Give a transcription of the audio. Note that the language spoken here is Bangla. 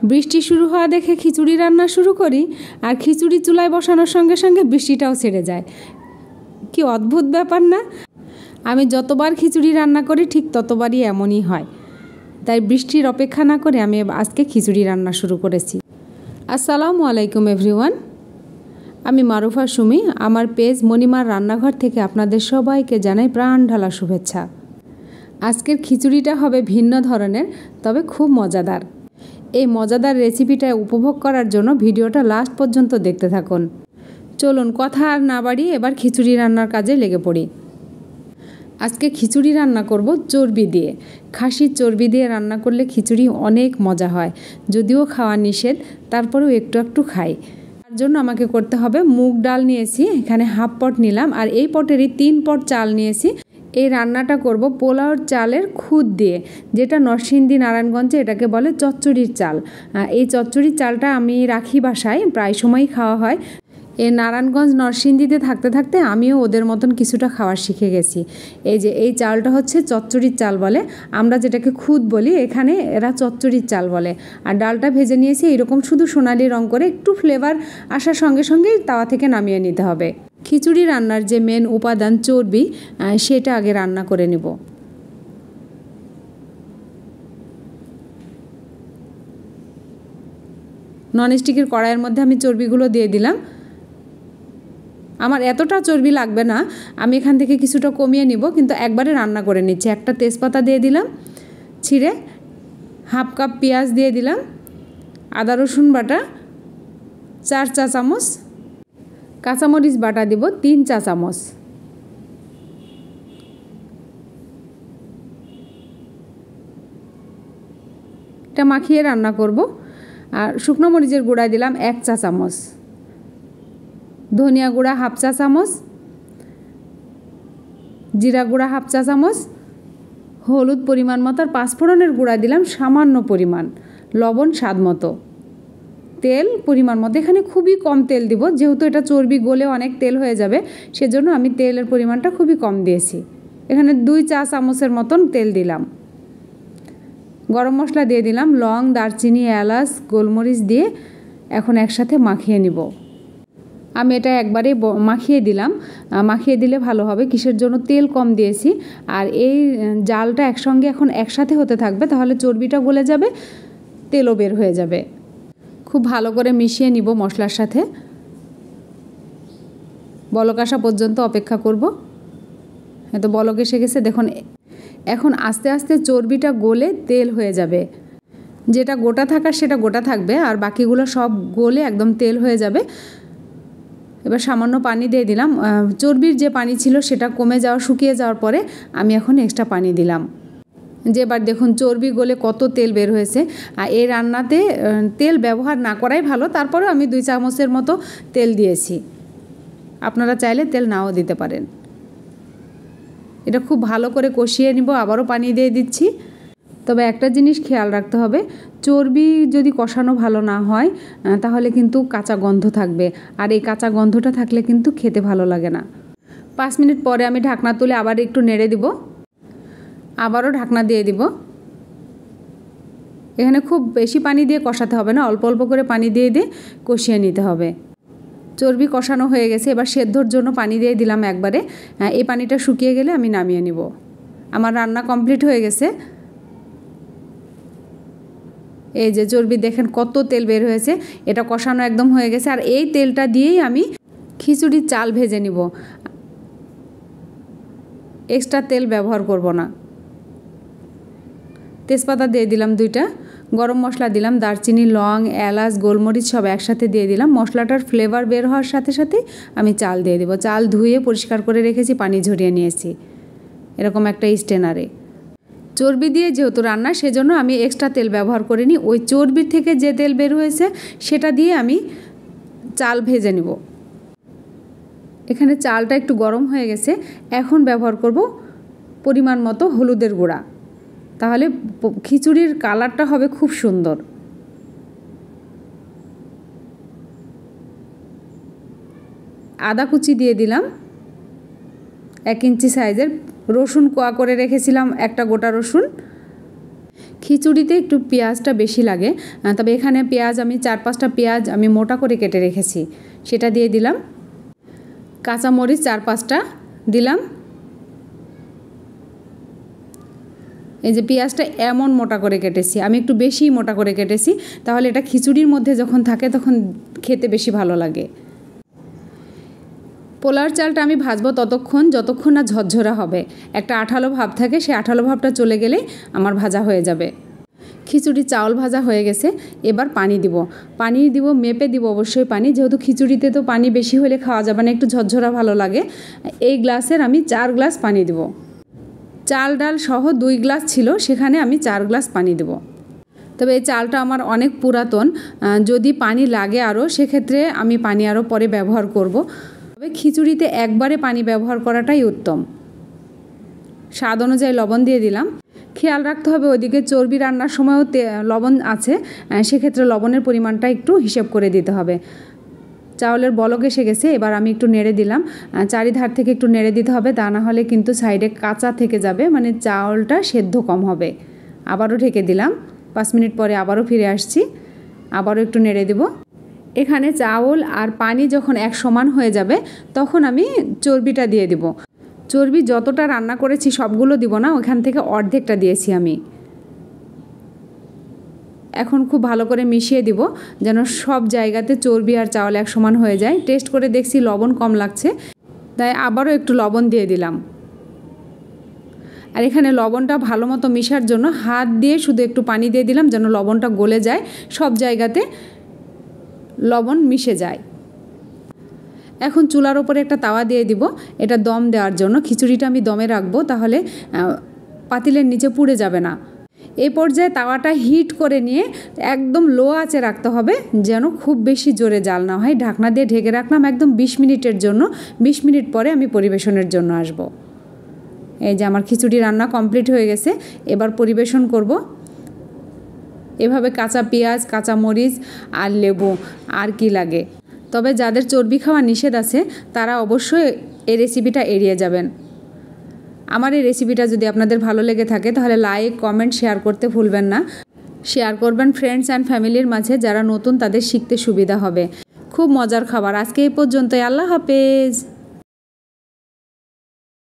বৃষ্টি শুরু হওয়া দেখে খিচুড়ি রান্না শুরু করি, আর খিচুড়ি চুলায় বসানোর সঙ্গে সঙ্গে বৃষ্টিটাও ছেড়ে যায়। কি অদ্ভুত ব্যাপার না? আমি যতবার খিচুড়ি রান্না করি ঠিক ততবারই এমনই হয়। তাই বৃষ্টির অপেক্ষা না করে আমি আজকে খিচুড়ি রান্না শুরু করেছি। আসসালামু আলাইকুম এভরিওয়ান, আমি মারুফা সুমি। আমার পেজ মণিমার রান্নাঘর থেকে আপনাদের সবাইকে জানাই প্রাণ ঢালা শুভেচ্ছা। আজকের খিচুড়িটা হবে ভিন্ন ধরনের, তবে খুব মজাদার। এই মজাদার রেসিপিটা উপভোগ করার জন্য ভিডিওটা লাস্ট পর্যন্ত দেখতে থাকুন। চলুন কথা আর না বাড়িয়ে এবার খিচুড়ি রান্নার কাজে লেগে পড়ি। আজকে খিচুড়ি রান্না করব চর্বি দিয়ে। খাসির চর্বি দিয়ে রান্না করলে খিচুড়ি অনেক মজা হয়। যদিও খাওয়া নিষেধ, তারপরেও একটু একটু খাই। তার জন্য আমাকে করতে হবে, মুগ ডাল নিয়েছি, এখানে হাফ পট নিলাম, আর এই পটেরই 3 পট চাল নিয়েছি। এই রান্নাটা করব পোলাওর চালের খুদ দিয়ে, যেটা নরসিংদী নারায়ণগঞ্জে এটাকে বলে চচ্চড়ির চাল। এই চচ্চড়ির চালটা আমি রাখি বাসায়, প্রায় সময়ই খাওয়া হয়। এই নারায়ণগঞ্জ নরসিংদীতে থাকতে থাকতে আমিও ওদের মতন কিছুটা খাওয়ার শিখে গেছি। এই যে এই চালটা হচ্ছে চচ্চড়ির চাল বলে, আমরা যেটাকে খুদ বলি, এখানে এরা চচ্চড়ির চাল বলে। আর ডালটা ভেজে নিয়েছি এইরকম শুধু সোনালি রং করে, একটু ফ্লেভার আসার সঙ্গে সঙ্গেই তাওয়া থেকে নামিয়ে নিতে হবে। খিচুড়ি রান্নার যে মেন উপাদান চর্বি, সেটা আগে রান্না করে নেব। ননস্টিকের কড়াইয়ের মধ্যে আমি চর্বিগুলো দিয়ে দিলাম। আমার এতটা চর্বি লাগবে না, আমি এখান থেকে কিছুটা কমিয়ে নিব, কিন্তু একবারে রান্না করে নিচ্ছি। একটা তেজপাতা দিয়ে দিলাম ছিঁড়ে, হাফ কাপ পেঁয়াজ দিয়ে দিলাম, আদা রসুন বাটা 4 চা চামচ, কাঁচামরিচ বাটা দিব 3 চা চামচ। এটা মাখিয়ে রান্না করব। আর শুকনো মরিচের গুঁড়া দিলাম 1 চা চামচ, ধনিয়া গুঁড়া হাফ চা চামচ, জিরা গুঁড়া হাফ চা চামচ, হলুদ পরিমাণ মতো, আর পাঁচফোড়নের গুঁড়া দিলাম সামান্য পরিমাণ, লবণ স্বাদ মতো, তেল পরিমাণ মতো। এখানে খুবই কম তেল দিব, যেহেতু এটা চর্বি গলে অনেক তেল হয়ে যাবে, সেজন্য আমি তেলের পরিমাণটা খুবই কম দিয়েছি। এখানে 2 চা চামচের মতন তেল দিলাম। গরম মশলা দিয়ে দিলাম, লং, দারচিনি, এলাচ, গোলমরিচ দিয়ে এখন একসাথে মাখিয়ে নিব। আমি এটা একবারে মাখিয়ে দিলাম। মাখিয়ে দিলে ভালো হবে, কিসের জন্য? তেল কম দিয়েছি। আর এই জালটা একসঙ্গে এখন একসাথে হতে থাকবে, তাহলে চর্বিটা গলে যাবে, তেলও বের হয়ে যাবে। খুব ভালো করে মিশিয়ে নিব মশলার সাথে। বলক আসা পর্যন্ত অপেক্ষা করব। তো বলক এসে গেছে দেখুন। এখন আস্তে আস্তে চর্বিটা গলে তেল হয়ে যাবে। যেটা গোটা থাকার সেটা গোটা থাকবে, আর বাকিগুলো সব গলে একদম তেল হয়ে যাবে। এবার সামান্য পানি দিয়ে দিলাম। চর্বির যে পানি ছিল সেটা কমে যাওয়া, শুকিয়ে যাওয়ার পরে আমি এখন এক্সট্রা পানি দিলাম। যে এবার দেখুন চর্বি গলে কত তেল বের হয়েছে। আর এই রান্নাতে তেল ব্যবহার না করাই ভালো, তারপরেও আমি 2 চামচের মতো তেল দিয়েছি। আপনারা চাইলে তেল নাও দিতে পারেন। এটা খুব ভালো করে কষিয়ে নিব, আবারও পানি দিয়ে দিচ্ছি। তবে একটা জিনিস খেয়াল রাখতে হবে, চর্বি যদি কষানো ভালো না হয় তাহলে কিন্তু কাঁচা গন্ধ থাকবে, আর এই কাঁচা গন্ধটা থাকলে কিন্তু খেতে ভালো লাগে না। 5 মিনিট পরে আমি ঢাকনা তুলে আবার একটু নেড়ে দিব, আবারও ঢাকনা দিয়ে দিব। এখানে খুব বেশি পানি দিয়ে কষাতে হবে না, অল্প অল্প করে পানি দিয়ে কষিয়ে নিতে হবে। চর্বি কষানো হয়ে গেছে, এবার সেদ্ধর জন্য পানি দিয়ে দিলাম একবারে। এই পানিটা শুকিয়ে গেলে আমি নামিয়ে নিব। আমার রান্না কমপ্লিট হয়ে গেছে। এই যে চর্বি দেখেন কত তেল বের হয়েছে, এটা কষানো একদম হয়ে গেছে। আর এই তেলটা দিয়েই আমি খিচুড়ির চাল ভেজে নিব, এক্সট্রা তেল ব্যবহার করব না। তেজপাতা দিয়ে দিলাম 2টা, গরম মশলা দিলাম, দারচিনি, লং, এলাচ, গোলমরিচ সব একসাথে দিয়ে দিলাম। মশলাটার ফ্লেভার বের হওয়ার সাথে সাথে আমি চাল দিয়ে দেব। চাল ধুয়ে পরিষ্কার করে রেখেছি, পানি ঝরিয়ে নিয়েছি এরকম একটা স্টেনারে। চর্বি দিয়ে যেহেতু রান্না, সেজন্য আমি এক্সট্রা তেল ব্যবহার করিনি। ওই চর্বির থেকে যে তেল বের হয়েছে সেটা দিয়ে আমি চাল ভেজে নিব। এখানে চালটা একটু গরম হয়ে গেছে, এখন ব্যবহার করব পরিমাণ মতো হলুদের গুঁড়া, তাহলে খিচুড়ির কালারটা হবে খুব সুন্দর। আদা কুচি দিয়ে দিলাম, 1 ইঞ্চি সাইজের। রসুন কোয়া করে রেখেছিলাম, একটা গোটা রসুন। খিচুড়িতে একটু পেঁয়াজটা বেশি লাগে, তবে এখানে পেঁয়াজ আমি 4-5টা পেঁয়াজ আমি মোটা করে কেটে রেখেছি, সেটা দিয়ে দিলাম। কাঁচামরিচ 4-5টা দিলাম। এই যে পেঁয়াজটা এমন মোটা করে কেটেছি, আমি একটু বেশি মোটা করে কেটেছি, তাহলে এটা খিচুড়ির মধ্যে যখন থাকে তখন খেতে বেশি ভালো লাগে। পোলাওর চালটা আমি ভাজবো যতক্ষণ না ঝরঝরা হবে, একটা আঠালো ভাব থাকে, সেই আঠালো ভাবটা চলে গেলেই আমার ভাজা হয়ে যাবে। খিচুড়ি চাউল ভাজা হয়ে গেছে, এবার পানি দিব, মেপে দিব অবশ্যই পানি, যেহেতু খিচুড়িতে তো পানি বেশি হলে খাওয়া যাবে না, একটু ঝরঝরা ভালো লাগে। এই গ্লাসের আমি 4 গ্লাস পানি দিব। চাল ডাল সহ 2 গ্লাস ছিল, সেখানে আমি 4 গ্লাস পানি দেব। তবে এই চালটা আমার অনেক পুরাতন, যদি পানি লাগে আরও সেক্ষেত্রে আমি পানি আরও পরে ব্যবহার করব। তবে খিচুড়িতে একবারে পানি ব্যবহার করাটাই উত্তম। স্বাদ অনুযায়ী লবণ দিয়ে দিলাম। খেয়াল রাখতে হবে ওইদিকে চর্বি রান্নার সময়ও লবণ আছে, সেক্ষেত্রে লবণের পরিমাণটা একটু হিসেব করে দিতে হবে। চাউলের বলক এসে গেছে, এবার আমি একটু নেড়ে দিলাম। চারিধার থেকে একটু নেড়ে দিতে হবে, তা না হলে কিন্তু সাইডে কাঁচা থেকে যাবে, মানে চাউলটা সেদ্ধ কম হবে। আবারও ঢেকে দিলাম। 5 মিনিট পরে আবারও ফিরে আসছি, আবারও একটু নেড়ে দেব। এখানে চাউল আর পানি যখন এক সমান হয়ে যাবে তখন আমি চর্বিটা দিয়ে দিব। চর্বি যতটা রান্না করেছি সবগুলো দিব না, ওখান থেকে অর্ধেকটা দিয়েছি আমি। এখন খুব ভালো করে মিশিয়ে দিব যেন সব জায়গাতে চর্বি আর চাউল এক সমান হয়ে যায়। টেস্ট করে দেখছি লবণ কম লাগছে, তাই আবারও একটু লবণ দিয়ে দিলাম। আর এখানে লবণটা ভালো মতো মিশার জন্য হাত দিয়ে শুধু একটু পানি দিয়ে দিলাম, যেন লবণটা গলে যায়, সব জায়গাতে লবণ মিশে যায়। এখন চুলার ওপরে একটা তাওয়া দিয়ে দিব, এটা দম দেওয়ার জন্য। খিচুড়িটা আমি দমে রাখবো, তাহলে পাতিলের নিচে পুড়ে যাবে না। এই পর্যায়ে তাওয়াটা হিট করে নিয়ে একদম লো আঁচে রাখতে হবে, যেন খুব বেশি জোরে জাল না হয়। ঢাকনা দিয়ে ঢেকে রাখলাম একদম 20 মিনিটের জন্য। 20 মিনিট পরে আমি পরিবেশনের জন্য আসব। এই যে আমার খিচুড়ি রান্না কমপ্লিট হয়ে গেছে, এবার পরিবেশন করব। এভাবে কাঁচা পেঁয়াজ, কাঁচা মরিচ আর লেবু, আর কি লাগে। তবে যাদের চর্বি খাওয়া নিষেধ আছে তারা অবশ্যই এই রেসিপিটা এড়িয়ে যাবেন। আমার এই রেসিপিটা যদি আপনাদের ভালো লেগে থাকে তাহলে লাইক, কমেন্ট, শেয়ার করতে ভুলবেন না। শেয়ার করবেন ফ্রেন্ডস অ্যান্ড ফ্যামিলির মাঝে, যারা নতুন তাদের শিখতে সুবিধা হবে। খুব মজার খাবার। আজকে এই পর্যন্তই। আল্লাহ হাফেজ।